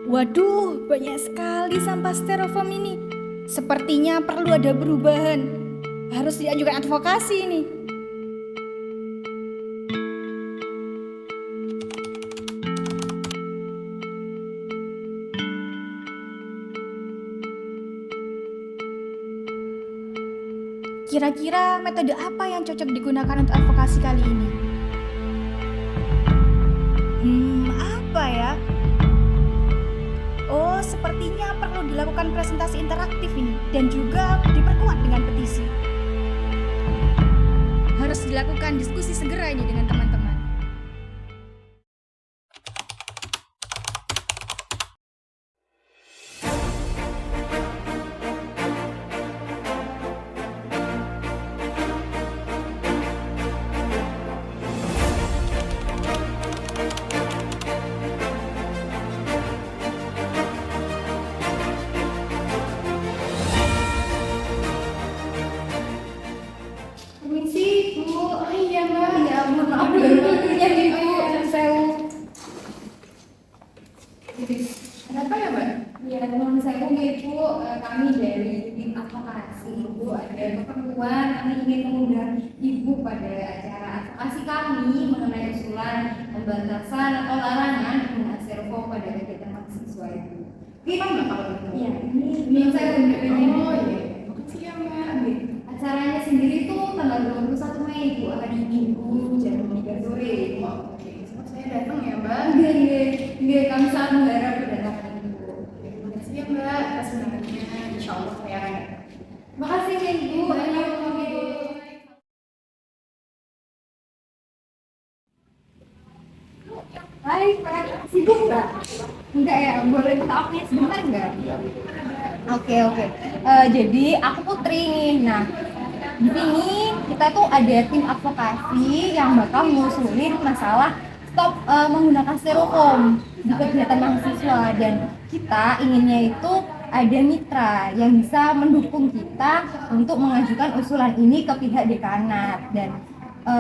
Waduh, banyak sekali sampah styrofoam ini. Sepertinya perlu ada perubahan. Harus diajukan advokasi ini. Kira-kira metode apa yang cocok digunakan untuk advokasi kali ini? Apa ya? Oh, sepertinya perlu dilakukan presentasi interaktif ini dan juga diperkuat dengan petisi. Harus dilakukan diskusi segera ini dengan teman-teman. Permisi, Bu. Oh iya, Mbak. Ya, mohon maaf baru waktunya nih, Bu. Sewu. Kenapa ya, Mbak? Ya, mohon saya nih, Bu. Kami dari tim advokasi, Bu. Ada keperluan, kami ingin mengundang Ibu pada acara advokasi kami mengenai usulan pembatasan atau larangan penggunaan styrofoam pada kegiatan mahasiswa itu. Gimana Mbak kalau itu? Iya, ini saya undang. Oh iya. Makasih ya, Mbak. Acaranya sendiri tuh tanggal 21 Mei Bu, akan di Minggu jam 3 sore. Oh, oke. Semua saya datang ya, Mbak. Iya, kami sangat mengharap kedatangan Ibu. Terima kasih ya, Mbak, atas undangannya. Insya Allah saya akan datang. Terima kasih ya, Ibu. Ayo, Ibu. Hai, Pak. Sibuk nggak? Enggak ya, boleh minta waktunya sebentar nggak? Oke. Jadi aku Putri nih. Nah, di sini kita tuh ada tim advokasi yang bakal ngusulin masalah stop menggunakan styrofoam di kegiatan mahasiswa, dan kita inginnya itu ada mitra yang bisa mendukung kita untuk mengajukan usulan ini ke pihak dekanat. Dan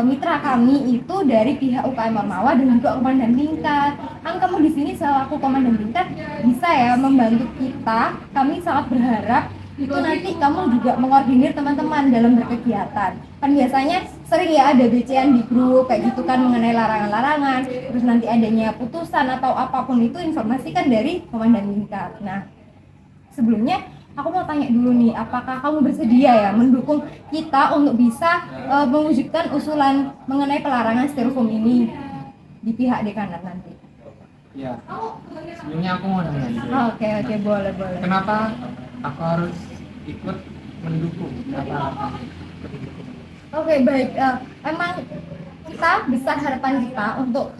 mitra kami itu dari pihak UKM Ormawa dan juga komandan tingkat. Kan kamu di sini selaku komandan tingkat bisa ya membantu kita. Kami sangat berharap itu nanti kamu juga mengordinir teman-teman dalam berkegiatan. Kan biasanya sering ya ada BCN di grup kayak gitu kan mengenai larangan-larangan. Terus nanti adanya putusan atau apapun itu informasikan dari komandan tingkat. Nah, sebelumnya aku mau tanya dulu nih, apakah kamu bersedia ya mendukung kita untuk bisa mewujudkan usulan mengenai pelarangan styrofoam ini di pihak dekanat nanti? Ya, sebelumnya aku mau nanya dulu. Oke, boleh. Kenapa aku harus ikut mendukung? Oke, baik. Emang kita besar harapan kita untuk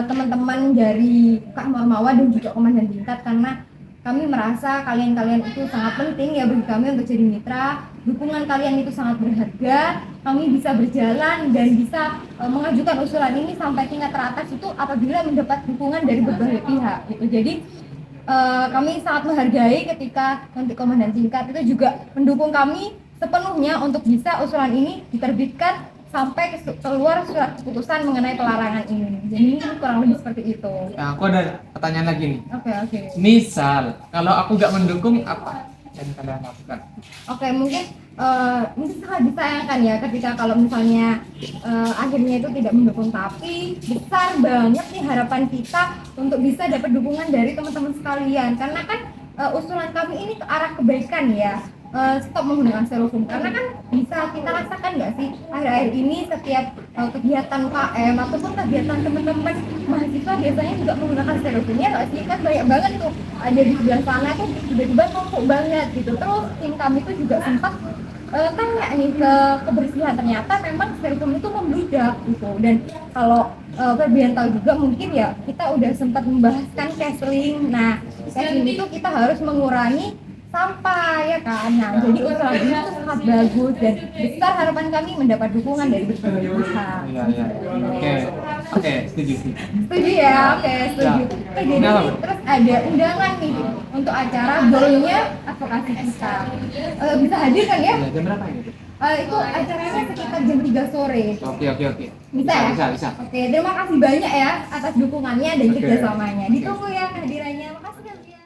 teman-teman dari Kak Marmawa dan juga komandan tingkat, karena kami merasa kalian itu sangat penting ya bagi kami untuk jadi mitra. Dukungan kalian itu sangat berharga. Kami bisa berjalan dan bisa mengajukan usulan ini sampai tingkat teratas itu apabila mendapat dukungan dari berbagai pihak gitu. Jadi kami sangat menghargai ketika nanti komandan tingkat itu juga mendukung kami sepenuhnya untuk bisa usulan ini diterbitkan sampai keluar surat keputusan mengenai pelarangan ini. Jadi ini kurang lebih seperti itu. Nah, aku ada pertanyaan lagi nih. Oke. Misal, kalau aku nggak mendukung, apa yang kalian lakukan? Oke, mungkin sangat disayangkan ya ketika kalau misalnya akhirnya itu tidak mendukung, tapi besar banget nih harapan kita untuk bisa dapat dukungan dari teman-teman sekalian, karena kan usulan kami ini ke arah kebaikan ya. Stop menggunakan styrofoam, karena kan bisa kita rasakan nggak sih akhir-akhir ini setiap kegiatan UKM ataupun kegiatan teman-teman mahasiswa biasanya juga menggunakan styrofoam ya nggak sih, kan banyak banget tuh ada di sebelah sana tuh tiba-tiba numpuk banget gitu. Terus tim kami tuh juga sempat tanya nih ke kebersihan, ternyata memang styrofoam itu membludak gitu. Dan kalau Febian tahu juga mungkin ya, kita udah sempat membahaskan cashlink. Nah, cashlink itu kita harus mengurangi sampah ya kan. Nah, jadi usulan ini tuh sangat bagus dan besar harapan kami mendapat dukungan dari berbagai pihak. Iya. Oke, setuju. Setuju ya, oke, setuju. Jadi terus ada undangan nih untuk acara golnya advokasi kita. Bisa hadir kan ya? Jam berapa ini? Itu acaranya sekitar jam 3 sore. Oke. Bisa ya? Bisa. Oke, terima kasih banyak ya atas dukungannya dan kerjasamanya. Ditunggu ya kehadirannya. Makasih kalian.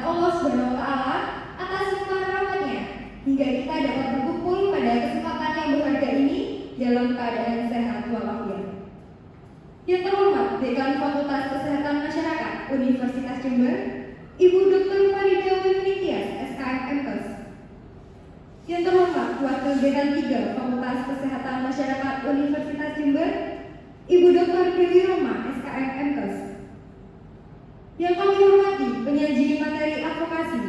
Allah Subhanahu wa Ta'ala atas limpah rahmat-Nya hingga kita dapat berkumpul pada kesempatan yang berharga ini dalam keadaan sehat walafiat. Yang terhormat Dekan Fakultas Kesehatan Masyarakat Universitas Jember, Ibu Dr. Farida Winitias, SKM MKes. Yang terhormat Wakil Dekan 3 Fakultas Kesehatan Masyarakat Universitas Jember, Ibu Dr. Dewi Roma, SKM MKes. Yang kami hormati penyaji materi advokasi,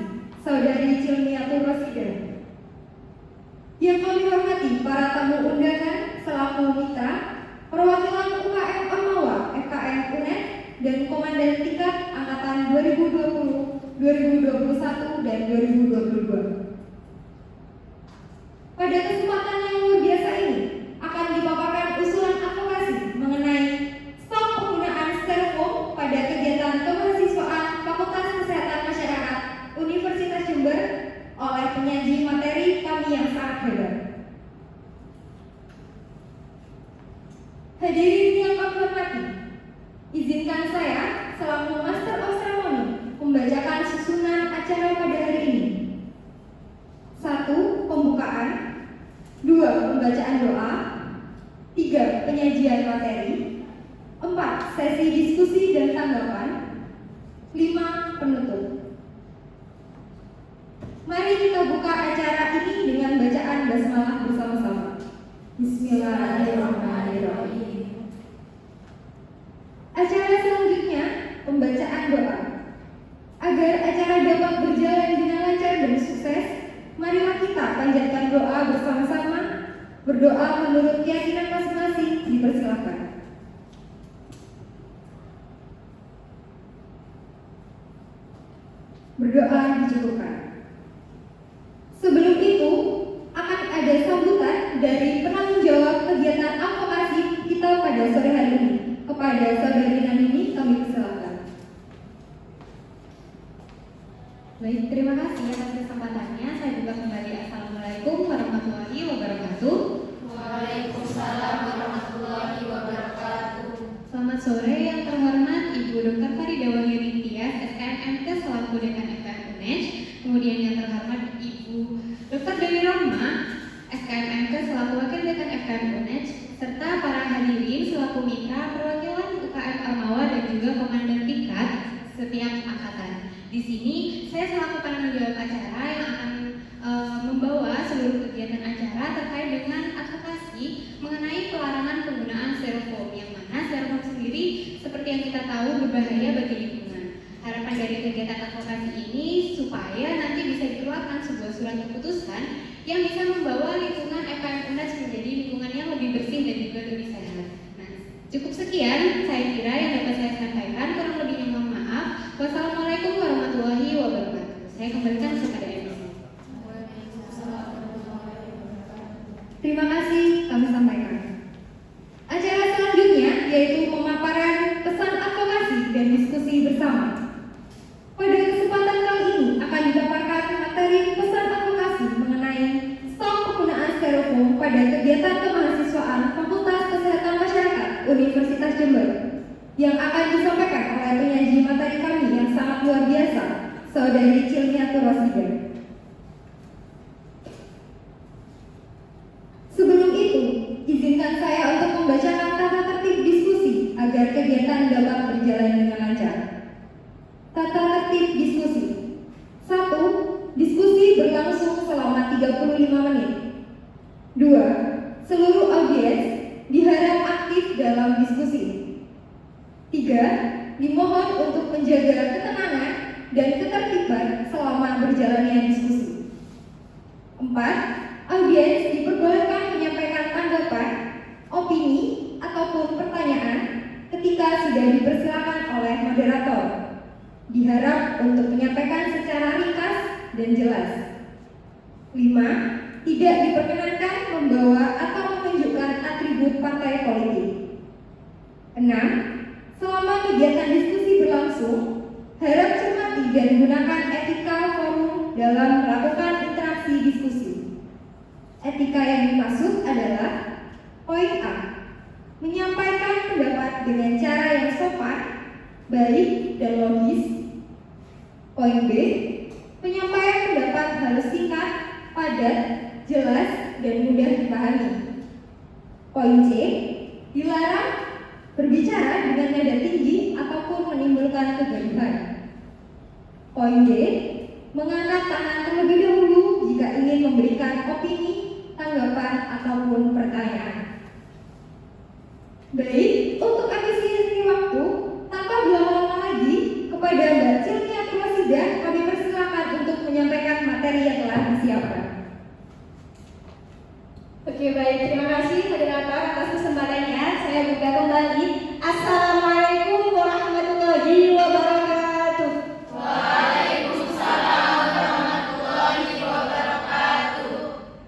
Saudari Cilmiatur Rosida. Yang kami hormati para tamu undangan selaku mitra, perwakilan UKM Ormawa, FKM UNED, dan Komandan Tingkat Angkatan 2020, 2021, dan 2022. Pada kesempatan yang luar biasa ini akan dipaparkan usulan advokasi mengenai stop penggunaan styrofoam pada kegiatan kemahasiswaan Fakultas Kesehatan Masyarakat Universitas Jember oleh penyaji materi kami yang sangat hebat. Hadirin yang kami hormati, izinkan saya selaku Master of Ceremony membacakan susunan acara pada hari ini. 1. Pembukaan. 2. Pembacaan doa. 3. Penyajian materi. 4. Sesi diskusi dan tanggapan. 5. Penutup. Mari kita buka acara ini dengan bacaan basmalah bersama-sama. Bismillahirrahmanirrahim. Acara selanjutnya pembacaan doa. Agar acara dapat berjalan dengan lancar dan sukses, marilah kita panjatkan doa bersama-sama. Berdoa menurut keyakinan masing-masing, dipersilakan. Berdoa dicukupkan. Sebelum itu, akan ada sambutan dari penanggung jawab kegiatan advokasi kita pada sore hari ini. Kepada Saudari Nanini, kami persilakan. Baik, terima kasih atas kesempatannya. Saya buka kembali. Assalamualaikum warahmatullahi wabarakatuh. Waalaikumsalam warahmatullahi wabarakatuh. Selamat sore yang terhormat Ibu Dr. Farida Winitias, SKM MKes selaku Dekan FKM UNED. Kemudian yang terhormat Ibu Dr. Dewi Roma, SKM MKes selaku Wakil Dekan FKM UNED, serta para hadirin selaku mitra perwakilan UKM Ormawa dan juga Komandan Tingkat setiap angkatan. Di sini saya selaku penanggung jawab acara yang akan membawa seluruh kegiatan acara terkait dengan advokasi mengenai pelarangan penggunaan styrofoam, yang mana styrofoam sendiri seperti yang kita tahu berbahaya bagi lingkungan. Harapan dari kegiatan advokasi ini supaya nanti bisa dikeluarkan sebuah surat keputusan yang bisa membawa lingkungan FKM UNED menjadi lingkungan yang lebih bersih dan juga lebih sehat. Nah, cukup sekian saya kira yang dapat saya sampaikan. Kurang lebihnya mohon maaf. Wassalamualaikum warahmatullahi wabarakatuh. Saya kembalikan kepada MC. Terima kasih kami sampaikan. Acara selanjutnya yaitu pemaparan pesan advokasi dan diskusi bersama. Pada kesempatan kali ini akan dipaparkan materi pesan advokasi mengenai stop penggunaan styrofoam pada kegiatan kemahasiswaan Fakultas Kesehatan Masyarakat Universitas Jember, yang akan disampaikan oleh penyaji materi kami yang sangat luar biasa, Saudari Cilmiatur Rosida. Sebelum itu, izinkan saya untuk membacakan tata tertib diskusi agar kegiatan dapat berjalan dengan lancar. Tata tertib diskusi. 1. Diskusi berlangsung selama 35 menit. 2. Seluruh audiens diharap aktif dalam diskusi. 3. Dimohon untuk menjaga ketenangan dan ketertiban selama berjalannya diskusi. 4. Audiens diperbolehkan menyampaikan tanggapan, opini, ataupun pertanyaan ketika sudah dipersilakan oleh moderator. Diharap untuk menyampaikan secara ringkas dan jelas. 5. Tidak diperkenankan membawa atau menunjukkan atribut partai politik. 6. Selama kegiatan diskusi berlangsung, harap cermati dan gunakan etika forum dalam melakukan interaksi diskusi. Etika yang dimaksud adalah poin A, menyampaikan pendapat dengan cara yang sopan, baik, dan logis. Poin B, penyampaian pendapat harus singkat, padat, jelas, dan mudah dipahami. Poin C, dilarang berbicara dengan nada tinggi ataupun menimbulkan kegaduhan. Poin D, mengangkat tangan terlebih dahulu jika ingin memberikan opini, tanggapan, ataupun pertanyaan. Baik, untuk efisiensi waktu, tanpa berlama-lama lagi, kepada Mbak Cilnia Turmasida kami persilakan untuk menyampaikan materi yang telah disiapkan. Oke, baik, terima kasih moderator atas kesempatannya. Saya buka kembali. Assalamualaikum warahmatullahi wabarakatuh.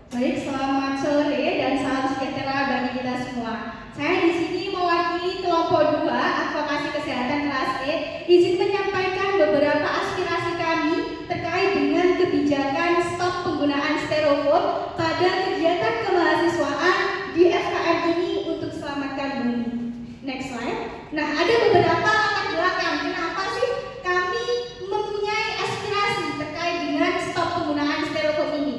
Baik, selamat sore dan salam sejahtera bagi kita semua. Saya di sini mewakili kelompok 2 advokasi kesehatan kelas E, izin menyampaikan beberapa aspirasi kami terkait dengan kebijakan stop penggunaan styrofoam pada kegiatan kemahasiswaan di FKM ini untuk selamatkan bumi. Next slide. Nah, ada beberapa latar belakang kenapa sih kami mempunyai aspirasi terkait dengan stop penggunaan styrofoam ini.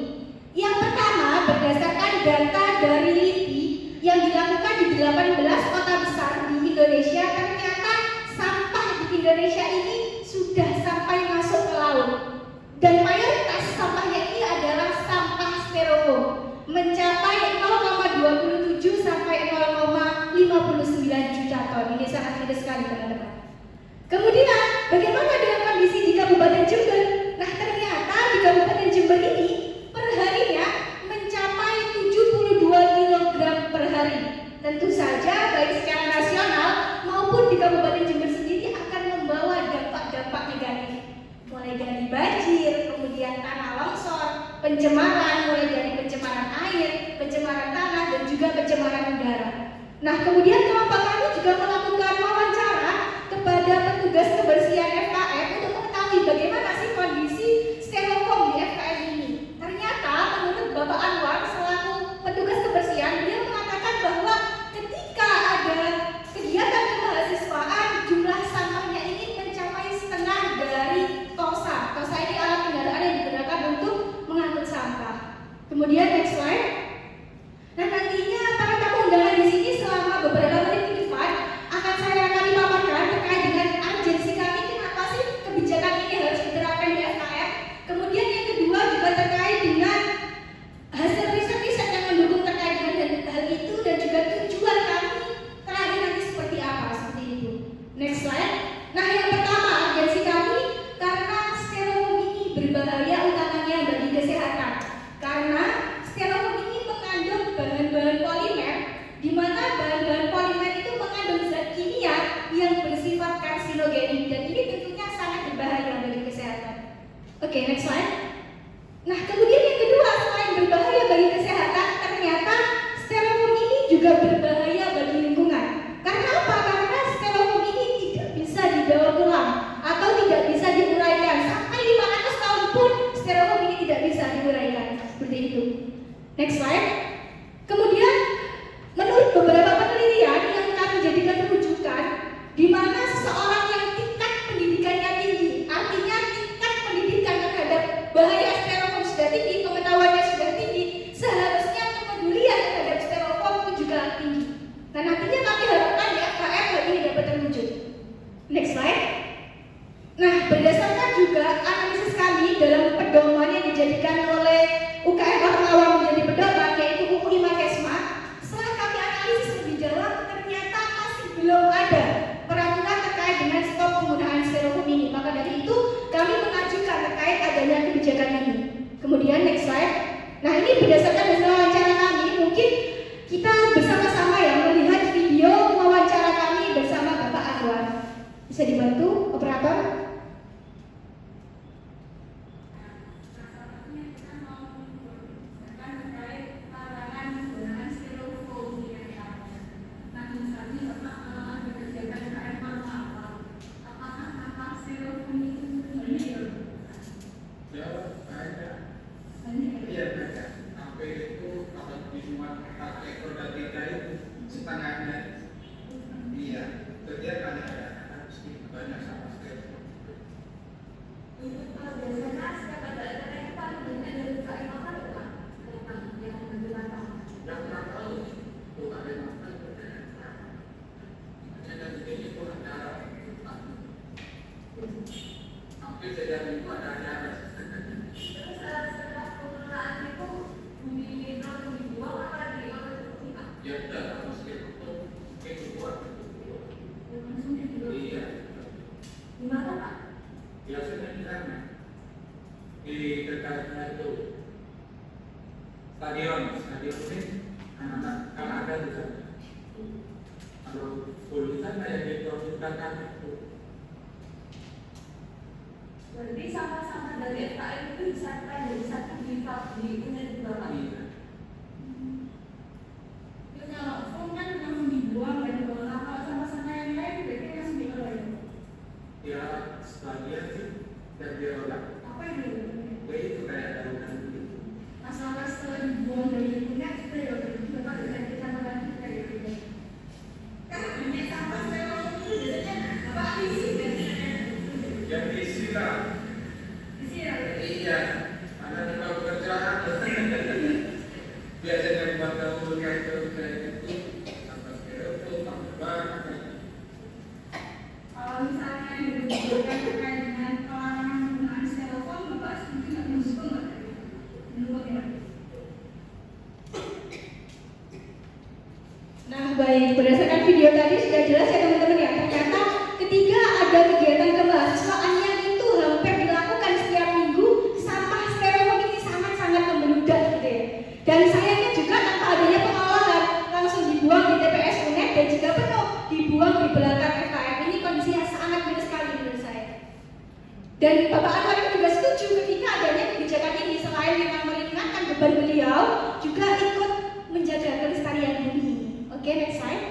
Yang pertama, berdasarkan data dari LIPI yang dilakukan di 18 kota besar di Indonesia, ternyata sampah di Indonesia ini sudah sampai masuk ke laut. Dan mayoritas sampahnya ini adalah sampah styrofoam, mencapai 0,27 sampai 0,59 juta ton. Ini sangat gede sekali, teman-teman. Kemudian, bagaimana dengan kondisi di Kabupaten Jember? Nah, ternyata di Kabupaten Jember ini perharinya mencapai 72 kg per hari. Tentu saja baik secara nasional maupun di Kabupaten Jember sendiri akan membawa dampak-dampak negatif, mulai dari banjir, kemudian tanah longsor, pencemaran, mulai dari pencemaran air, pencemaran tanah, dan juga pencemaran udara. Nah, kemudian kelompok kami juga melakukan wawancara kepada petugas kebersihan FKM untuk mengetahui bagaimana sih kondisi styrofoam di FKM ini. Ternyata menurut Bapak Anwar selaku petugas kebersihan, dia mengatakan bahwa ketika ada kegiatan kemahasiswaan, jumlah sampahnya ini mencapai setengah dari TOSA. TOSA ini alat kendaraan yang digunakan untuk mengangkut sampah. Kemudian next slide. Nah, nantinya para tamu undangan di sini selama beberapa menit ke depan akan kami paparkan terkait dengan urgensi kami kenapa sih kebijakan ini harus diterapkan di FKM. Kemudian yang kedua juga terkait dengan hasil riset-riset yang mendukung terkait dengan hal itu dan juga tujuan kami terakhir nanti seperti apa, seperti itu. Next slide. Nah, yang pertama urgensi kami karena styrofoam ini berbahaya utamanya bagi kesehatan. Karena styrofoam ini mengandung bahan-bahan polimer, di mana bahan-bahan polimer itu mengandung zat kimia yang bersifat karsinogenik dan ini tentunya sangat berbahaya bagi kesehatan. Oke, next slide. Nah, kemudian yang kedua, selain berbahaya bagi kesehatan, ternyata styrofoam ini juga berbahaya bagi lingkungan. Karena apa? Karena styrofoam ini tidak bisa didaur ulang atau tidak bisa diuraikan. Sampai 500 tahun pun styrofoam ini tidak bisa diuraikan. Seperti itu. Next slide. Kemudian, menurut beberapa penelitian yang kami jadikan rujukan, di mana seseorang yang tingkat pendidikannya tinggi, artinya tingkat pendidikan terhadap bahaya styrofoam sudah tinggi, pengetahuannya sudah tinggi, seharusnya kepedulian terhadap styrofoam itu juga tinggi. Nah, nantinya kami harapkan di FKM hal ini dapat terwujud. Next slide. Nah, berdasarkan juga analisis kami dalam pedoman yang dijadikan oleh UKM Pahlawan menjadi pedoman, yaitu UU 5 Kesma, setelah kami analisis lebih dalam, ternyata masih belum ada peraturan terkait dengan stop penggunaan styrofoam ini. Maka dari itu, kami mengajukan terkait adanya kebijakan ini. Kemudian next slide. Nah, ini berdasarkan hasil wawancara kami, mungkin kita bersama-sama ya melihat video wawancara kami bersama Bapak Anwar. Bisa dibantu operator? Iya, kegiatan ada banyak sama sekali. di dekatnya itu stadion ini anak-anak kan ada di sana. Kalau full kan kayak di perpustakaan itu. Berarti sama-sama dari FKM itu disatukan dari satu di unit berapa? Iya. Terus kalau phone kan langsung dibuang dan kalau sama-sama yang lain berarti langsung dikeluarin. Ya sebagian sih dan dia orang. Apa yang dibuang? Itu kayak darunan gitu. Masalah setelah dibuang dari lingkungan itu ya bapak dengan kita mengganti kayak gitu. Kan ini sampah sewa itu biasanya apa isi kan? Yang disiram. Disiram. Iya. Ada tempat pekerjaan. Biasanya buat kamu kayak itu sampai itu tambah. Kalau misalnya yang dibutuhkan terkait dengan pelarangan penggunaan telepon, bapak setuju nggak mendukung nggak? Mendukung ya? Nah baik, berdasarkan video tadi sudah jelas ya teman-teman ya. Ternyata ketika ada kegiatan kemahasiswaan yang itu hampir dilakukan setiap minggu, sampah styrofoam ini sangat-sangat membludak gitu ya. Dan sayangnya juga tanpa adanya pengolahan langsung dibuang di TPS UNED dan juga penuh dibuang di belakang FKM. Ini kondisi yang sangat miris sekali menurut saya. Dan Bapak Anwar juga setuju ketika adanya kebijakan ini, selain memang meringankan beban beliau, juga ikut menjaga kelestarian bumi. Oke, next slide.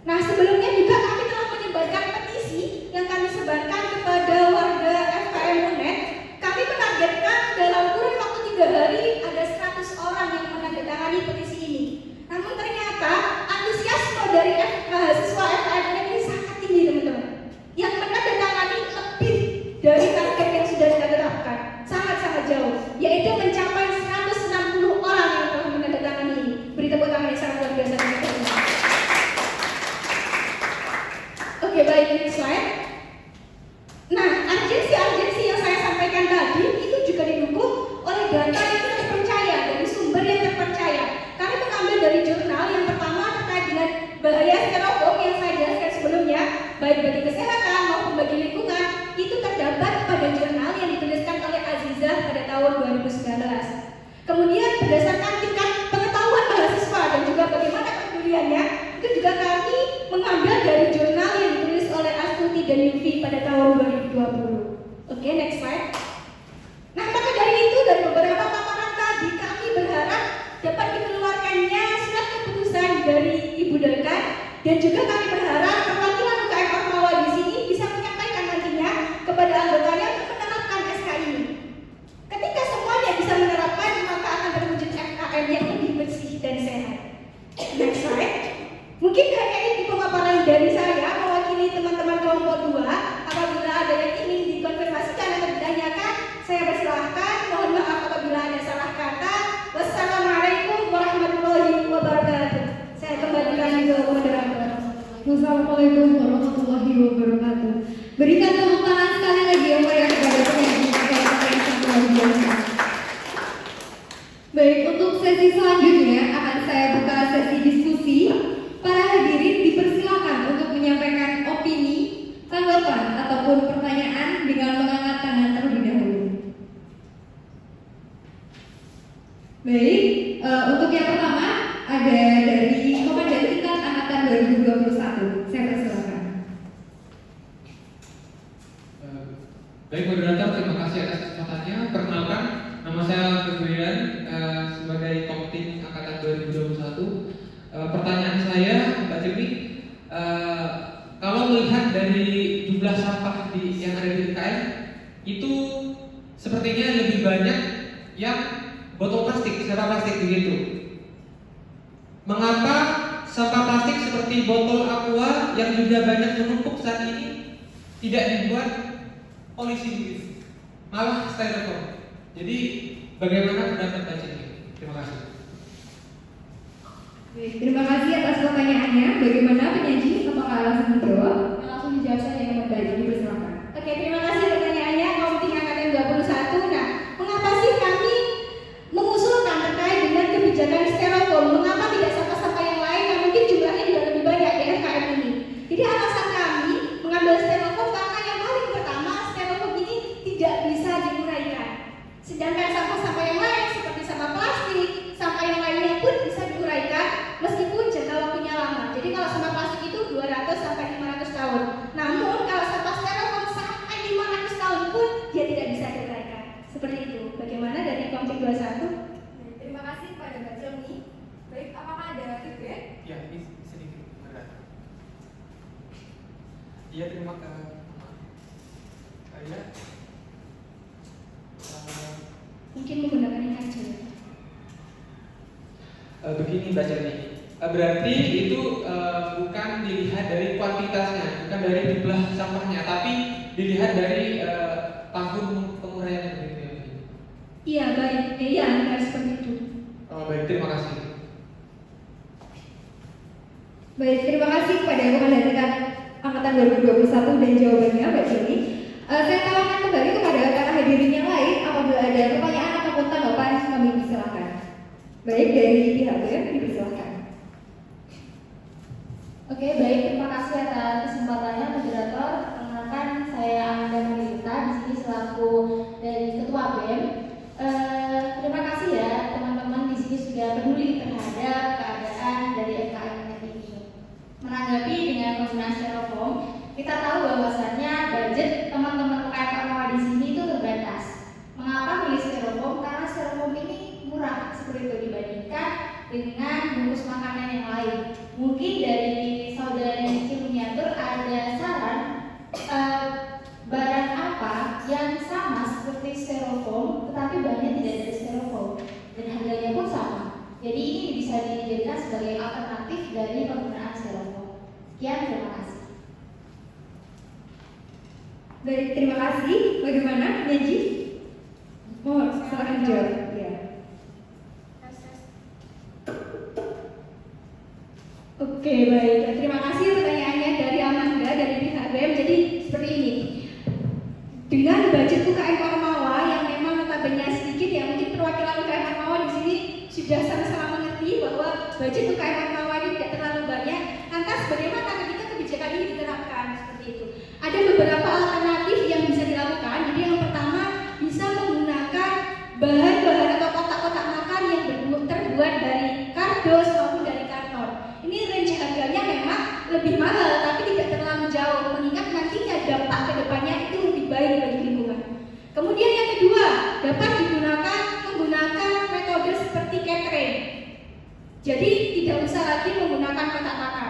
Nah, sebelumnya juga kami telah menyebarkan petisi yang kami sebarkan kepada warga FKM UNED. Kami menargetkan dalam kurun waktu 3 hari ada 100 orang yang menandatangani petisi ini. Namun ternyata antusiasme dari mahasiswa FKM UNED ini sangat tinggi teman-teman. Yang menandatangani lebih dari target yang sudah kita tetapkan, sangat-sangat jauh, yaitu mencapai 160 orang yang telah menandatangani ini. Beri tepuk tangan yang sangat luar biasa. Oke, baik, next slide. Nah, urgensi yang saya sampaikan tadi itu juga didukung oleh data yang terpercaya dari sumber yang terpercaya. Kami mengambil dari jurnal yang pertama terkait dengan bahaya styrofoam yang saya jelaskan sebelumnya, baik bagi kesehatan maupun bagi lingkungan, itu terdapat pada jurnal yang dituliskan oleh Azizah pada tahun 2019. Kemudian berdasarkan tingkat pengetahuan mahasiswa dan juga bagaimana kepeduliannya, itu juga kami mengambil dari jurnal yang ditulis oleh Astuti dan Yufi pada tahun 2020. Oke, next slide. Nah, maka dari itu, dari beberapa paparan tadi, kami berharap dapat dikeluarkannya surat keputusan dari Ibu Dekan, dan juga kami berharap perwakilan UKM Ormawa di sini bisa menyampaikan nantinya kepada anggotanya untuk menerapkan SK ini. Ketika semuanya bisa menerapkan, maka akan terwujud FKM yang lebih bersih dan sehat. Next slide. Mungkin hanya ini pemaparan dari saya mewakili teman-teman kelompok 2. Apabila ada yang ingin dikonfirmasikan atau ditanyakan, saya persilahkan. Mohon maaf apabila ada salah kata. Wassalamualaikum warahmatullahi wabarakatuh. Saya kembalikan ke moderator. Wassalamualaikum warahmatullahi wabarakatuh. Berikan tepuk tangan sekali lagi yang meriah kepada penyaji yang luar biasa. Baik, untuk sesi selanjutnya akan saya buka sesi diskusi. Para hadirin dipersilakan untuk menyampaikan opini, tanggapan ataupun pertanyaan dengan mengangkat tangan terlebih dahulu. Baik, untuk yang pertama ada dari Komandan Tingkat Angkatan 2021. Saya persilakan. Baik moderator, terima kasih atas kesempatannya. Perkenalkan, nama saya Febrian sebagai Komting Angkatan 2021. Pertanyaan saya, Mbak Cemi, kalau melihat dari jumlah sampah yang ada di UKM, itu sepertinya lebih banyak yang botol plastik, sampah plastik begitu. Mengapa sampah plastik seperti botol aqua yang juga banyak menumpuk saat ini tidak dibuat polising, malah styrofoam? Jadi bagaimana pendapat Mbak Cemi? Terima kasih. Terima kasih atas pertanyaannya. Bagaimana penyaji? Apakah langsung dijawab? Langsung dijawab saja yang Baik, dipersilakan. Oke, terima kasih pertanyaannya Komting Angkatan 21. Nah, mengapa sih kami mengusulkan terkait dengan kebijakan styrofoam? Mengapa tidak sampah-sampah yang lain yang mungkin jumlahnya juga lebih banyak di FKM ini? Jadi alasan kami mengambil styrofoam karena yang paling pertama styrofoam ini tidak bisa diuraikan. Seperti itu. Bagaimana dari Kompi 21? Terima kasih kepada Mbak Celmi. Baik, apakah ada feedback? Ya, ini sedikit berat. Iya, terima kasih. Mungkin menggunakan ini aja. Begini bacanya. Berarti itu bukan dilihat dari kuantitasnya, bukan dari jumlah sampahnya, tapi dilihat dari tahun penguraian begitu ya. Iya, baik. Iya, benar seperti itu. Baik, terima kasih. Baik, terima kasih kepada Komandan Rekan Angkatan 2021 dan jawabannya Mbak Celmi. Saya tawarkan kembali kepada para hadirin yang lain apabila ada pertanyaan ataupun tanggapan kami persilakan. Baik, dari pihak BEM dipersilakan. Oke, baik, terima kasih atas kesempatannya moderator. Perkenalkan, saya Amanda Melita di sini selaku dari Ketua BEM. Terima kasih ya teman-teman di sini sudah peduli terhadap keadaan dari FKM ini. Menanggapi dengan penggunaan styrofoam, kita tahu bahwasannya budget teman-teman UKM Ormawa di sini itu terbatas. Mengapa milih styrofoam? Karena styrofoam ini murah seperti itu dibandingkan dengan bungkus makanan yang lain. Mungkin dari saudara yang kecil miniatur ada saran barang apa yang sama seperti styrofoam tetapi bahannya tidak dari styrofoam dan harganya pun sama. Jadi ini bisa dijadikan sebagai alternatif dari penggunaan styrofoam. Sekian, terima kasih. Baik, terima kasih. Bagaimana, Neji? Oh, silakan jawab. Ya. Oke, baik. Terima kasih pertanyaannya dari Amanda dari pihak BEM. Jadi seperti ini. Dengan budget UKM Ormawa yang memang notabene sedikit ya, mungkin perwakilan UKM Ormawa di sini sudah sama-sama mengerti bahwa budget UKM Ormawa ini tidak terlalu banyak. Lantas bagaimana ketika kebijakan ini diterapkan seperti itu? Ada beberapa alternatif yang bisa dilakukan. Jadi yang pertama bisa menggunakan bahan-bahan atau kotak-kotak makan yang terbuat dari kardus maupun dari karton. Ini range harganya memang lebih mahal tapi tidak terlalu jauh mengingat nantinya dampak ke depannya itu lebih baik bagi lingkungan. Kemudian yang kedua, dapat menggunakan metode seperti catering. Jadi tidak usah lagi menggunakan kotak makan.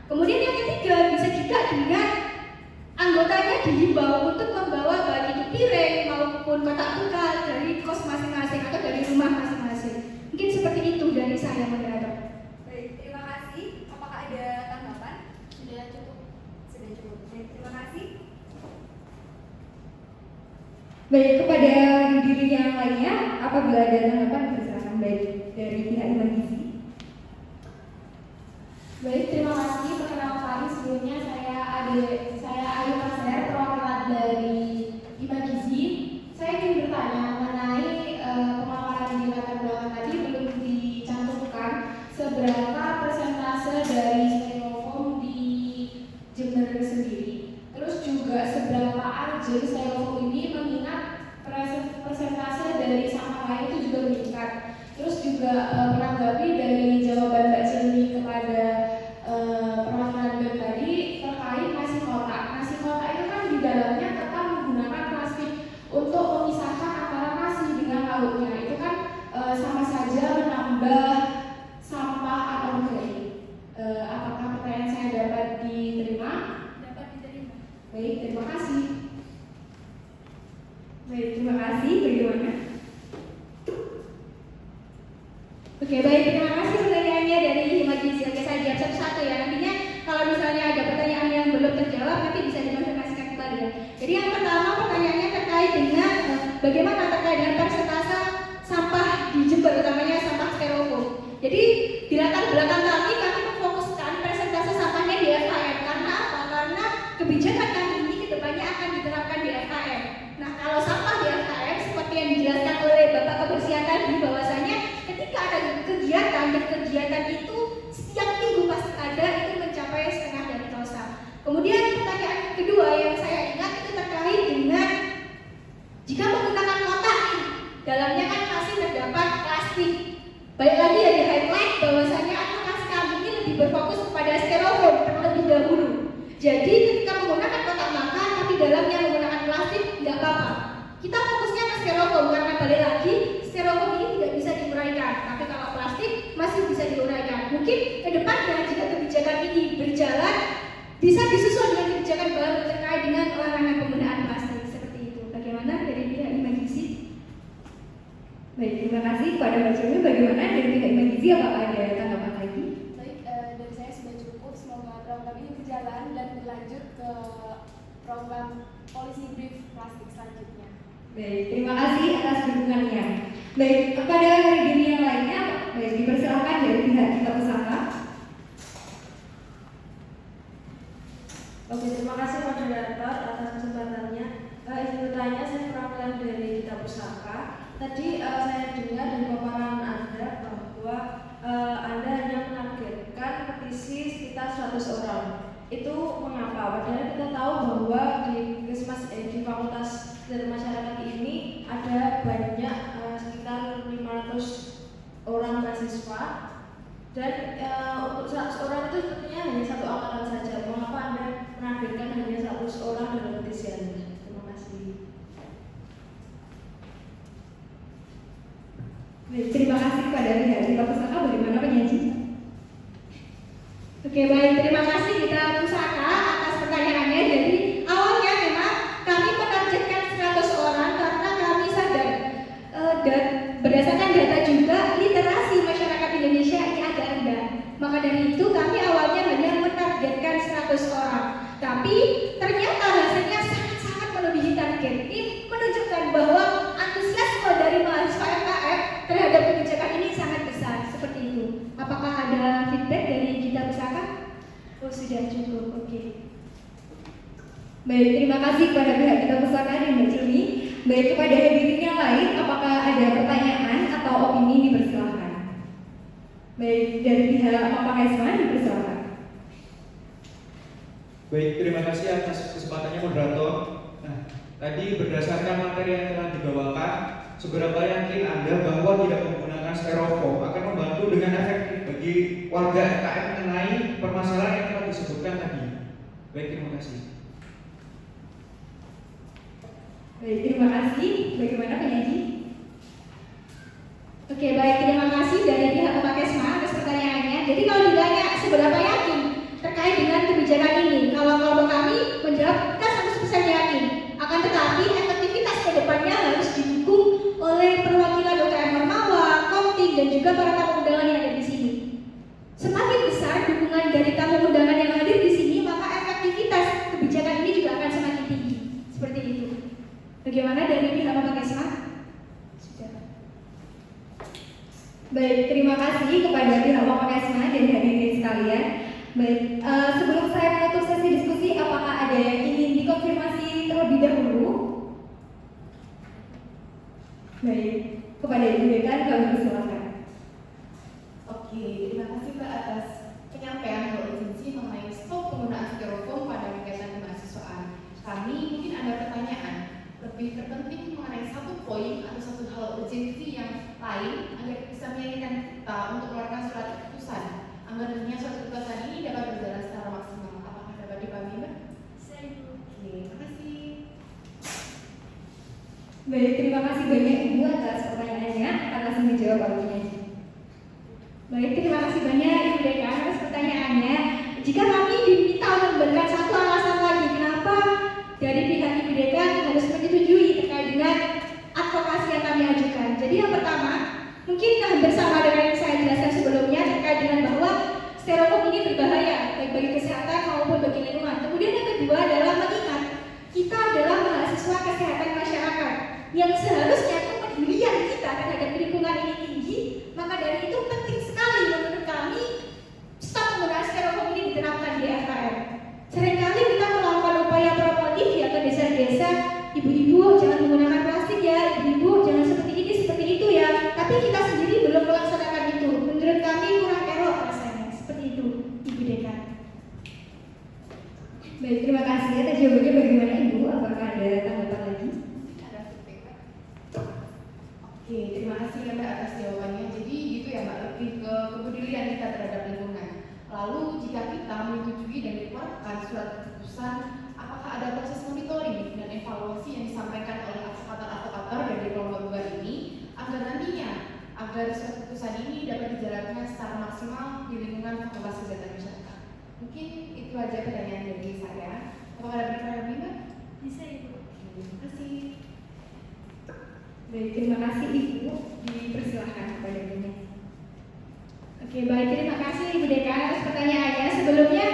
Kemudian yang ketiga, bisa juga dengan anggotanya dihimbau untuk membawa baik itu piring maupun kotak bekal dari kos masing-masing atau dari rumah masing-masing. Mungkin seperti itu dari saya, moderator. Baik, terima kasih. Apakah ada tanggapan? Sudah cukup. Sudah cukup. Baik, terima kasih. Baik, kepada hadirin yang lainnya, apabila ada tanggapan silakan baik dari pihak Imagisi. Baik, terima kasih. Perkenalkan sebelumnya saya Ayu Masner, perwakilan dari Imagisi. Saya ingin bertanya mengenai pemaparan di latar belakang tadi belum dicantumkan seberapa persentase dari styrofoam di Jember sendiri. Terus juga seberapa urgent styrofoam ini mengingat persentase dari sampah lain itu juga meningkat. Terus juga menanggapi dari jawaban Mbak Celmi kepada perwakilan BEM tadi terkait nasi kotak. Nasi kotak itu kan di dalamnya tetap menggunakan plastik untuk memisahkan antara nasi dengan lauknya. Itu kan sama saja menambah sampah atau enggak? Apakah pertanyaan saya dapat diterima? Dapat diterima. Baik, terima kasih. Baik, terima kasih. Bagaimana? Oke, baik, terima kasih pertanyaannya dari Imagisi. Oke, saya jawab satu-satu ya. Nantinya kalau misalnya ada pertanyaan yang belum terjawab nanti bisa dikonfirmasikan kembali ya. Jadi yang pertama pertanyaannya terkait dengan bagaimana terkait dengan persentase sampah di Jember, utamanya sampah styrofoam. Jadi di latar belakang kami memfokuskan persentase sampahnya di FKM. Karena apa? Karena kebijakan kami ini kedepannya akan diterapkan di FKM. Nah, kalau sampah di FKM seperti yang dijelaskan oleh Bapak Kebersihan tadi bahwasanya ketika ada kegiatan dan kegiatan itu setiap minggu pasti ada, itu mencapai setengah dari dosa. Kemudian pertanyaan kedua yang saya ingat itu terkait dengan jika menggunakan kotak nih, dalamnya kan masih terdapat plastik. Baik lagi ya di highlight bahwasanya advokasi kami ini lebih berfokus kepada styrofoam terlebih dahulu. Jadi ketika menggunakan kotak makan tapi dalamnya menggunakan plastik tidak apa-apa. Kita fokusnya ke styrofoam karena balik lagi, styrofoam ini tidak bisa diuraikan, tapi kalau plastik masih bisa diuraikan. Mungkin ke depannya jika kebijakan ini berjalan, bisa disusun dengan kebijakan baru terkait dengan larangan penggunaan plastik seperti itu. Bagaimana dari pihak Imagizi? Baik, terima kasih kepada Mbak Cumi. Bagaimana dari pihak Imagizi, apakah ada tanggapan lagi? Baik, dari saya sudah cukup. Semoga program ini berjalan dan berlanjut ke program policy brief plastik selanjutnya. Baik, terima kasih atas dukungannya. Baik, kepada hari diri yang lainnya, baik dipersilakan dari pihak Kita Pusaka. Oke, terima kasih moderator atas kesempatannya. Izin bertanya, saya perwakilan dari Kita Pusaka. Tadi saya dengar dari paparan Anda bahwa Anda hanya menargetkan petisi sekitar 100 orang. Itu mengapa? Padahal kita tahu bahwa di Fakultas Kesehatan Masyarakat ini ada banyak sekitar 500 orang mahasiswa. Dan untuk 100 orang itu sepertinya hanya satu angkatan saja. Mengapa Anda menargetkan hanya 100 orang dalam petisi Anda? Terima kasih. Baik, terima kasih kepada pihak Kita Pusaka. Bagaimana penyaji? Oke, baik, terima kasih Kita Pusaka atas pertanyaannya. Jadi awalnya memang kami menargetkan 100 orang karena kami sadar dan berdasarkan data juga literasi masyarakat Indonesia ini agak rendah. Maka dari itu kami awalnya hanya menargetkan 100 orang. Tapi ternyata hasilnya sangat-sangat melebihi target. Ini menunjukkan bahwa antusiasme dari mahasiswa FKF terhadap kebijakan ini sangat besar. Seperti itu. Apakah ada feedback dari Kita Pusaka? Oh, sudah cukup. Oke. Baik, terima kasih kepada pihak Kita Pusaka dan Mbak Cumi. Baik, kepada hadirin yang lain, apakah ada pertanyaan atau opini? Dipersilakan. Baik, dari pihak Bapak Esman dipersilakan. Baik, terima kasih atas kesempatannya moderator. Nah, tadi berdasarkan materi yang telah dibawakan, seberapa yakin Anda bahwa tidak menggunakan styrofoam akan membantu dengan efektif bagi warga FKM mengenai permasalahan yang telah disebutkan tadi? Baik, terima kasih. Baik, terima kasih. Bagaimana penyaji? Oke, baik, terima kasih dari pihak Bapak Kesma atas pertanyaannya. Jadi kalau ditanya seberapa yakin terkait dengan kebijakan ini, kalau kelompok kami menjawab kita 100% yakin. Akan tetapi efektivitas ke depannya harus didukung oleh perwakilan UKM Ormawa, Komting, dan juga para tamu undangan yang ada di sini. Semakin besar dukungan dari tamu undangan yang hadir di sini, maka efektivitas kebijakan ini juga akan semakin tinggi. Seperti itu. Bagaimana dari pihak Bapak Kesma? Sudah. Baik, terima kasih kepada pihak Bapak Kesma dan hadirin sekalian. Baik, sebelum saya menutup sesi diskusi, apakah ada yang ingin dikonfirmasi terlebih dahulu? Baik, kepada Ibu Dekan kami persilakan. Oke, terima kasih Mbak atas penyampaian urgensi mengenai stop penggunaan styrofoam pada kegiatan kemahasiswaan. Kami mungkin ada pertanyaan lebih terpenting mengenai satu poin atau satu hal urgensi yang lain agar bisa meyakinkan kita untuk mengeluarkan surat keputusan agar nantinya surat keputusan ini dapat berjalan secara maksimal. Apakah dapat dipahami Mbak? Oke, terima kasih. Baik, terima kasih banyak Ibu atas pertanyaannya. Akan langsung dijawab oleh penyaji. Baik, terima kasih banyak Ibu Dekan atas pertanyaannya. Jika kami diminta untuk memberikan satu alasan lagi kenapa dari pihak Ibu Dekan harus menyetujui terkait dengan advokasi yang kami ajukan. Jadi yang pertama, mungkin hampir sama dengan yang saya jelaskan sebelumnya terkait dengan bahwa styrofoam ini berbahaya baik bagi kesehatan maupun bagi lingkungan. Kemudian yang kedua adalah mengingat kita adalah mahasiswa kesehatan masyarakat yang seharusnya kepedulian kita terhadap lingkungan ini tinggi. Maka dari itu penting sekali menurut kami stop penggunaan styrofoam ini diterapkan di FKM. Seringkali kita melakukan upaya promotif ya ke desa-desa, ibu-ibu jangan menggunakan plastik ya, ibu-ibu jangan seperti ini, seperti itu ya. Tapi kita sendiri belum melaksanakan itu. Menurut kami kurang elok rasanya. Seperti itu, Ibu Dekan. Baik, terima kasih atas jawabannya. Bagaimana Ibu? Apakah ada tanggapan lagi? Ada feedback. Oke, terima kasih ya Mbak atas jawabannya. Jadi gitu ya Mbak, lebih ke kepedulian kita terhadap lingkungan. Lalu jika kita menyetujui dan dikeluarkan surat keputusan, apakah ada proses monitoring dan evaluasi yang disampaikan oleh advokator-advokator dari kelompok 2 ini secara maksimal di lingkungan Fakultas Kesehatan Masyarakat. Mungkin itu aja pertanyaan dari saya. Apakah ada pertanyaan lagi, Mbak? Bisa Ibu. Terima kasih. Baik, terima kasih Ibu. Dipersilahkan kepada Ibu. Oke, baik, terima kasih Ibu Dekan atas pertanyaannya. Sebelumnya,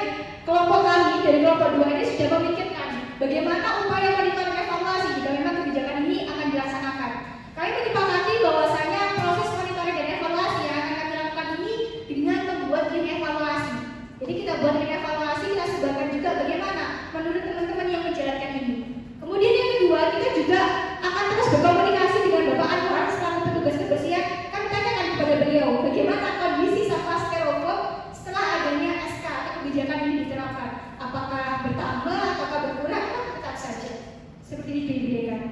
kelompok kami dari kelompok 2 ini sudah memikirkan bagaimana upaya monitoring evaluasi jika memang kebijakan ini akan dilaksanakan. Kami menyepakati bahwasanya proses monitoring dan evaluasi yang akan kami lakukan ini dengan membuat link evaluasi. Jadi kita buat link evaluasi, kita sebarkan juga bagaimana menurut teman-teman yang menjalankan ini. Kemudian yang kedua, kita juga akan terus berkomunikasi dengan Bapak Anwar selaku petugas kebersihan. Kami tanyakan kepada beliau bagaimana kondisi sampah styrofoam setelah adanya SK atau kebijakan ini diterapkan. Apakah bertambah, apakah berkurang, atau tetap saja seperti itu Ibu Dekan.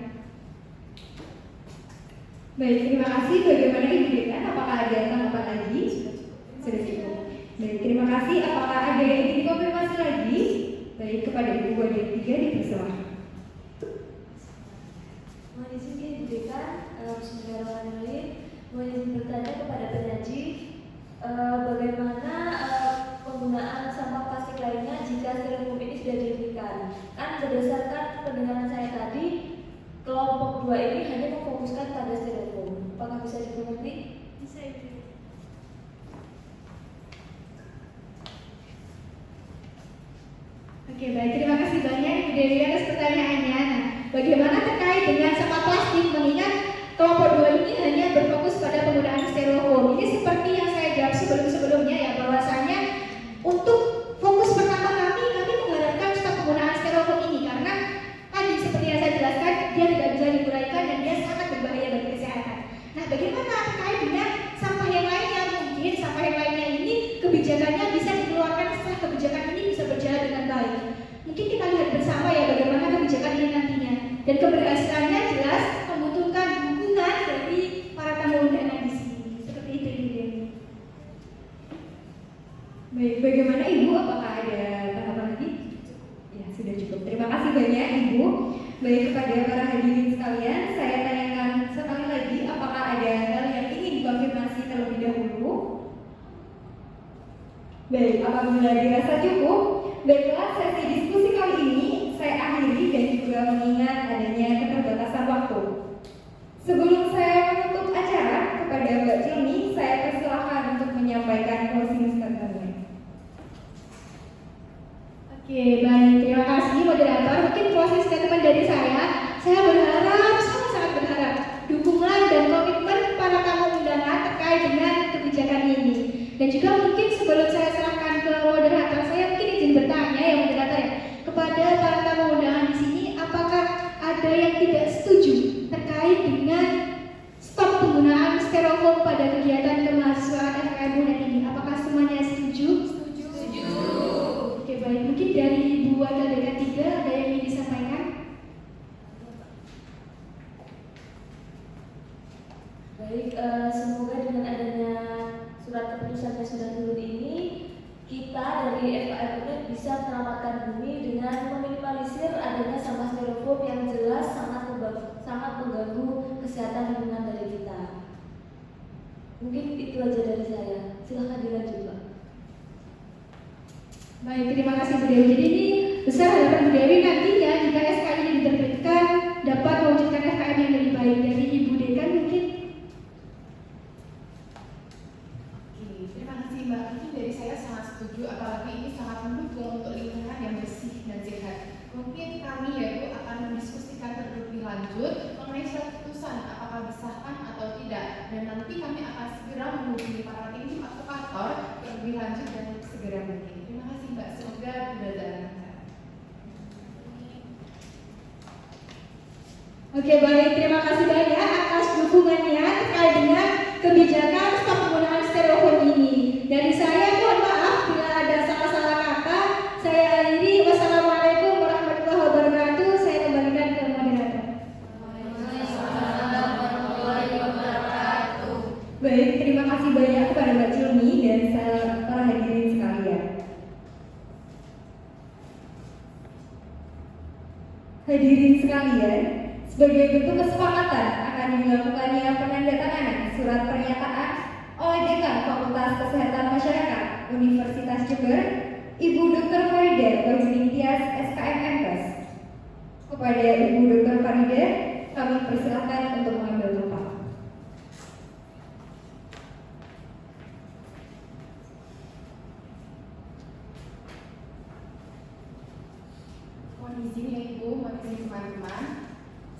Baik, terima kasih. Bagaimana Ibu Dekan? Apakah ada tanggapan lagi? Sudah cukup. Baik, terima kasih. Apakah ada yang ingin dikonfirmasi lagi? Baik, kepada Ibu Wadah 3 dipersilakan. Mohon izin Ibu Dekan, saudara lain, mohon izin bertanya kepada penyaji bagaimana penggunaan sampah plastik lainnya jika styrofoam ini sudah dihentikan. Kan berdasarkan pendengaran saya tadi, kelompok 2 ini hanya memfokuskan pada styrofoam. Apakah bisa dimengerti? Bisa Ibu. Oke, baik. Terima kasih banyak Ibu Dewi atas pertanyaannya. Nah, bagaimana terkait dengan sampah plastik? Mengingat kelompok 2 ini hanya berfokus pada penggunaan styrofoam. Ini seperti yang saya jawab sebelum-sebelumnya ya, bahwasanya untuk fokus pertama kami mengharapkan stop penggunaan styrofoam ini karena tadi seperti yang saya jelaskan, dia tidak bisa diuraikan dan dia sangat berbahaya bagi kesehatan. Nah, bagaimana terkait dengan sampah yang lainnya? Mungkin sampah yang lainnya ini kebijakannya bisa dikeluarkan setelah kebijakan ini bisa berjalan dengan baik. Mungkin kita lihat bersama ya bagaimana kebijakan ini nantinya. Dan keberhasilannya jelas membutuhkan dukungan dari para tamu undangan di sini. Seperti itu Ibu Dewi. Baik, bagaimana Ibu? Apakah ada tanggapan lagi? Ya, sudah cukup. Terima kasih banyak Ibu. Baik, kepada para hadirin sekalian, saya tanyakan sekali lagi apakah ada hal yang ingin dikonfirmasi terlebih dahulu? Baik, apabila dirasa cukup, baiklah sesi diskusi kali ini saya akhiri dan juga mengingat adanya keterbatasan waktu. Sebelum saya menutup acara, kepada Mbak Cilmi, saya persilahkan untuk menyampaikan closing statement-nya. Oke, baik. Terima kasih moderator. Mungkin closing statement dari saya berharap, sangat-sangat berharap dukungan dan komitmen para tamu undangan terkait dengan kebijakan ini. Dan juga mungkin sebelum saya serahkan ke moderator, saya mungkin izin bertanya ya moderator ya, kepada para tamu undangan di sini, apakah ada yang tidak setuju terkait dengan stop penggunaan styrofoam pada kegiatan kemahasiswaan FKM UNED ini? Apakah semuanya setuju? Setuju. Oke, baik. Mungkin dari Ibu Wakil Dekan 3 ada yang ingin disampaikan? Baik, semoga dengan adanya surat keputusan yang sudah turun ini, kita dari FKM UNED bisa menyelamatkan bumi dengan meminimalisir adanya sampah styrofoam yang jelas sangat mengganggu kesehatan lingkungan dari kita. Mungkin itu aja dari saya. Silahkan dilanjut, Pak. Baik, terima kasih Bu Dewi. Jadi ini besar harapan Bu Dewi nantinya jika SK ini diterbitkan dapat mewujudkan FKM yang lebih baik. Dari Ibu Dekan mungkin. Terima kasih Mbak. Mungkin dari saya sangat setuju, apalagi ini sangat mendukung untuk lingkungan yang bersih dan sehat. Mungkin kami yaitu akan mendiskusikan terlebih lanjut mengenai surat keputusan apakah disahkan atau tidak, dan nanti kami akan segera menghubungi para tim advokator terlebih lanjut dan segera mungkin. Terima kasih Mbak. Semoga berjalan lancar. Oke, baik. Terima kasih banyak atas dukungannya terkait dengan kebijakan stop penggunaan styrofoam ini. Dari saya mohon maaf bila ada salah-salah kata. Saya akhiri. Wassalamualaikum warahmatullahi wabarakatuh. Saya kembalikan ke moderator. Baik, terima kasih banyak kepada Mbak Cilmi dan para hadirin sekalian. Hadirin sekalian, sebagai bentuk kesepakatan akan dilakukannya penandatanganan surat pernyataan oleh Dekan Fakultas Kesehatan Jember, Ibu Dr. Farida Bajunintias SKM MKes. Kepada Ibu Dr. Farida, kami persilakan untuk mengambil tempat. Mohon izin ya Ibu, mohon izin teman-teman.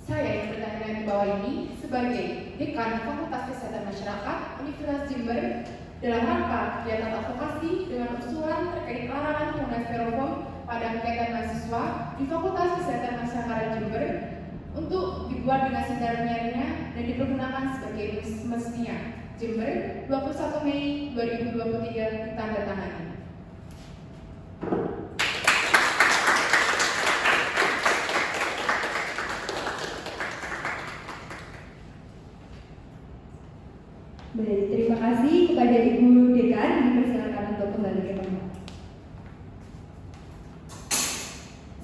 Saya yang bertanya di bawah ini sebagai Dekan Fakultas Kesehatan Masyarakat Universitas Jember dalam rangka kegiatan advokasi dengan usulan terkait larangan penggunaan styrofoam pada kegiatan mahasiswa di Fakultas Kesehatan Masyarakat Jember untuk dibuat dengan sedarnya dan dipergunakan sebagai mestinya. Jember, 21 Mei 2023 ditandatangani. Baik, terima kasih kepada Ibu Dekan, dipersilakan untuk kembali ke tempat.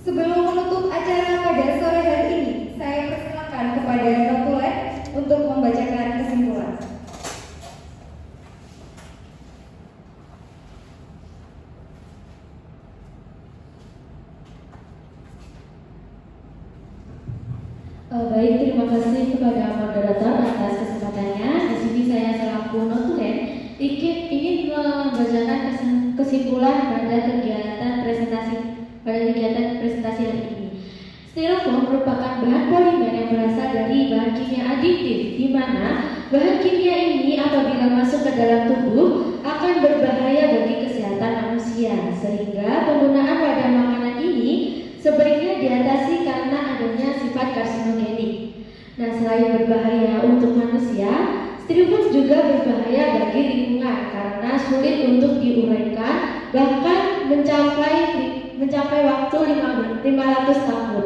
Sebelum menutup acara pada sore hari ini, saya persilakan kepada Rotulen untuk membacakan kesimpulan. Baik, terima kasih kepada moderator atas kesempatannya. Di sini saya selaku notulen ingin membacakan kesimpulan pada kegiatan presentasi hari ini. Styrofoam merupakan bahan polimer yang berasal dari bahan kimia adiktif, di mana bahan kimia ini apabila masuk ke dalam tubuh akan berbahaya bagi kesehatan manusia, sehingga penggunaan wadah makanan ini sebaiknya diatasi karena adanya sifat karsinogenik. Nah, selain berbahaya untuk manusia, styrofoam juga berbahaya bagi lingkungan karena sulit untuk diuraikan, bahkan mencapai waktu 500 tahun.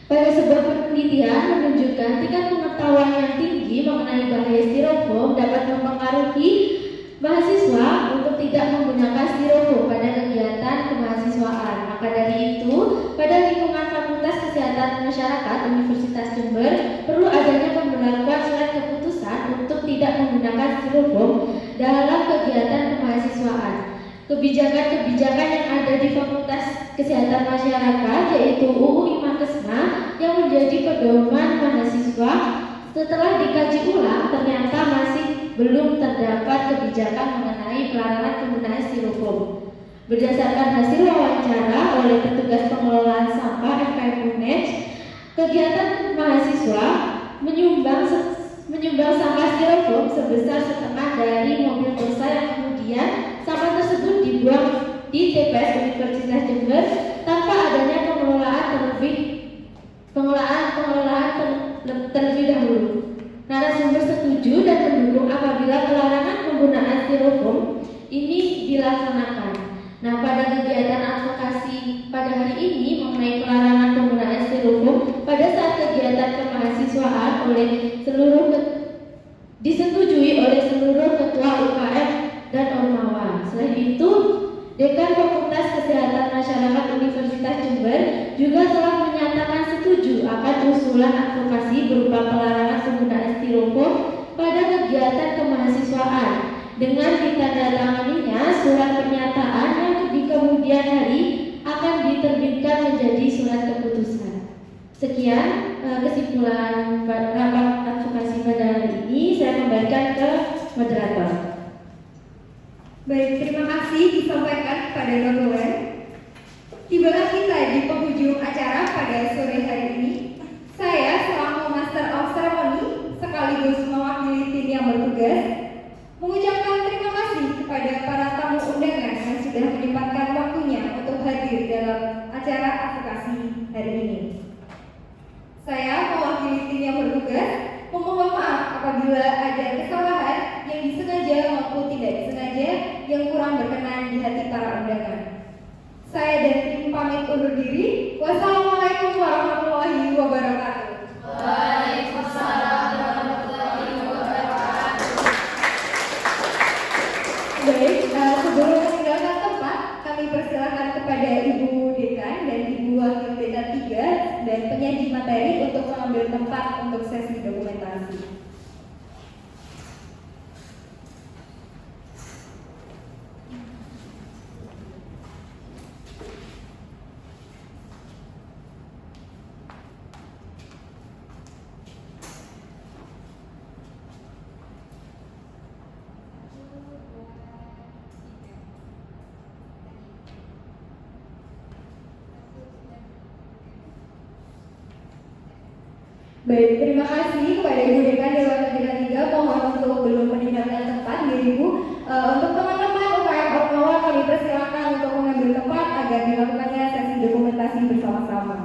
Pada sebuah penelitian menunjukkan tingkat pengetahuan yang tinggi mengenai bahaya styrofoam dapat mempengaruhi mahasiswa untuk tidak menggunakan styrofoam pada kegiatan kemahasiswaan. Maka dari itu, pada lingkungan Fakultas Kesehatan Masyarakat Universitas Jember perlu adanya pemberlakuan surat keputusan untuk tidak menggunakan styrofoam dalam kegiatan kemahasiswaan. Kebijakan-kebijakan yang ada di Fakultas Kesehatan Masyarakat yaitu UU Imakesma yang menjadi pedoman mahasiswa setelah dikaji ulang ternyata masih belum terdapat kebijakan mengenai pelarangan penggunaan styrofoam. Berdasarkan hasil wawancara oleh petugas pengelolaan sampah FKM UNED, kegiatan mahasiswa menyumbang sampah styrofoam sebesar setengah dari mobil dosa yang kemudian sampah tersebut dibuang di TPS Universitas Jember tanpa adanya pengelolaan terlebih dahulu. Narasumber setuju dan mendukung apabila pelarangan penggunaan styrofoam ini dilaksanakan. Nah, pada kegiatan advokasi pada hari ini mengenai pelarangan penggunaan styrofoam pada saat kegiatan kemahasiswaan disetujui oleh seluruh ketua UKM dan Ormawa. Selain itu, Dekan Fakultas Kesehatan Masyarakat Universitas Jember juga telah menyatakan setuju akan usulan advokasi berupa pelarangan penggunaan styrofoam pada kegiatan kemahasiswaan dengan ditandatanganinya surat pernyataan yang di kemudian hari akan diterbitkan menjadi surat keputusan. Sekian kesimpulan rapat advokasi pada hari ini. Saya kembalikan ke moderator. Baik, terima kasih disampaikan kepada Notulen. Tibalah kita di penghujung acara pada sore hari ini. Saya selaku Master of Ceremony sekaligus mewakili tim yang bertugas mengucapkan terima kasih kepada para tamu undangan yang sudah menyempatkan waktunya untuk hadir dalam acara advokasi hari ini. Saya mewakili tim yang bertugas memohon maaf apabila ada kesalahan yang disengaja maupun tidak disengaja yang kurang berkenan di hati para undangan. Saya dan tim pamit undur diri. Wassalamualaikum warahmatullahi wabarakatuh. Waalaikumsalam warahmatullahi wabarakatuh. Baik, sebelum meninggalkan tempat, kami persilakan kepada Ibu Dekan dan Ibu Wakil Dekan 3 dan penyaji materi untuk mengambil tempat untuk sesi dokumentasi. Baik, terima kasih kepada Ibu Dekan Dewan Pembina 3. Mohon untuk belum meninggalkan tempat dirimu. Untuk teman-teman UKM Ormawa kami persilakan untuk mengambil tempat agar dilakukannya sesi dokumentasi bersama-sama.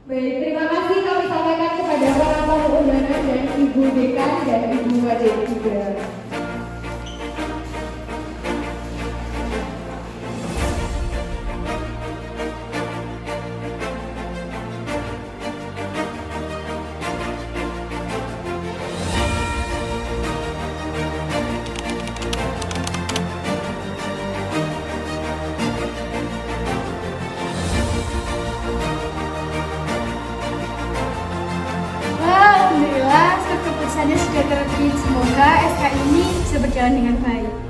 Baik, terima kasih kami sampaikan kepada para tamu undangan dan Ibu Dekan dan Ibu Wade juga. Alhamdulillah, keputusannya sudah terbit. Semoga SK ini bisa berjalan dengan baik.